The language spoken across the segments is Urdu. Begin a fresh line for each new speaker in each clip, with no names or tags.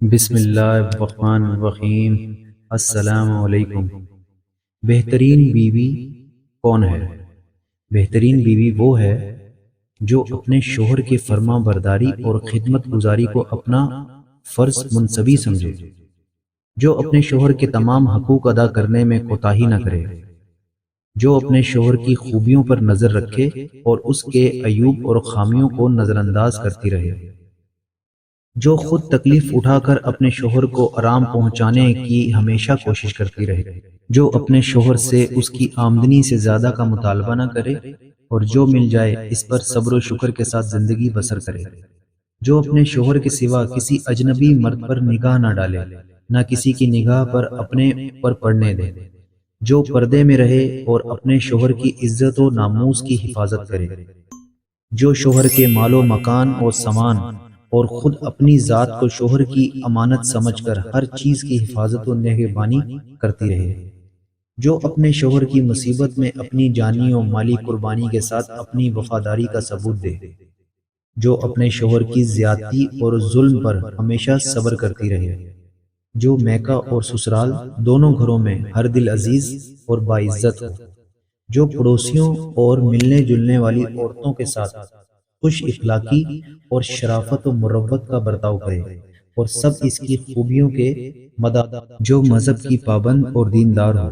بسم اللہ الرحمن الرحیم۔ السلام علیکم۔ بہترین بیوی کون ہے؟ بہترین بیوی وہ ہے جو اپنے شوہر کی فرما برداری اور خدمت گزاری کو اپنا فرض منصبی سمجھے، جو اپنے شوہر کے تمام حقوق ادا کرنے میں کوتاہی نہ کرے، جو اپنے شوہر کی خوبیوں پر نظر رکھے اور اس کے عیوب اور خامیوں کو نظر انداز کرتی رہے، جو خود تکلیف اٹھا کر اپنے شوہر کو آرام پہنچانے کی ہمیشہ کوشش کرتی رہے، جو اپنے شوہر سے اس کی آمدنی سے زیادہ کا مطالبہ نہ کرے اور جو مل جائے اس پر صبر و شکر کے ساتھ زندگی بسر کرے، جو اپنے شوہر کے سوا کسی اجنبی مرد پر نگاہ نہ ڈالے، نہ کسی کی نگاہ پر اپنے پر پڑنے دے، جو پردے میں رہے اور اپنے شوہر کی عزت و ناموس کی حفاظت کرے، جو شوہر کے مال و مکان اور سامان اور خود اپنی ذات کو شوہر کی امانت سمجھ کر ہر چیز کی حفاظت و نگہبانی کرتی رہے، جو اپنے شوہر کی مصیبت میں اپنی جانی و مالی قربانی کے ساتھ اپنی وفاداری کا ثبوت دے، جو اپنے شوہر کی زیادتی اور ظلم پر ہمیشہ صبر کرتی رہے، جو میکہ اور سسرال دونوں گھروں میں ہر دل عزیز اور باعزت ہو، جو پڑوسیوں اور ملنے جلنے والی عورتوں کے ساتھ خوش اخلاقی اور شرافت و مروت کا برتاؤ کرے اور سب اس کی خوبیوں کے مدد، جو مذہب کی پابند اور دیندار ہو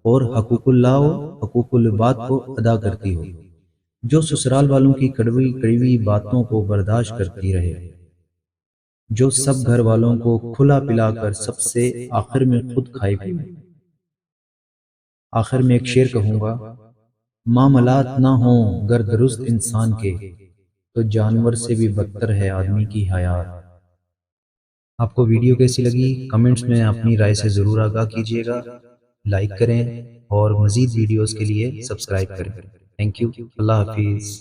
اور حقوق اللہ و حقوق العباد کو ادا کرتی ہو، جو سسرال والوں کی کڑوی کڑوی باتوں کو برداشت کرتی رہے، جو سب گھر والوں کو کھلا پلا کر سب سے آخر میں خود کھائے پیے۔ آخر میں ایک شعر کہوں گا: معاملات نہ ہوں گر درست انسان کے، تو جانور سے بھی بدتر ہے آدمی کی حیات۔ آپ کو ویڈیو کیسی لگی کمنٹس میں اپنی رائے سے ضرور آگاہ کیجیے گا، لائک کریں اور مزید ویڈیوز کے لیے سبسکرائب کریں۔ تھینک یو، اللہ حافظ۔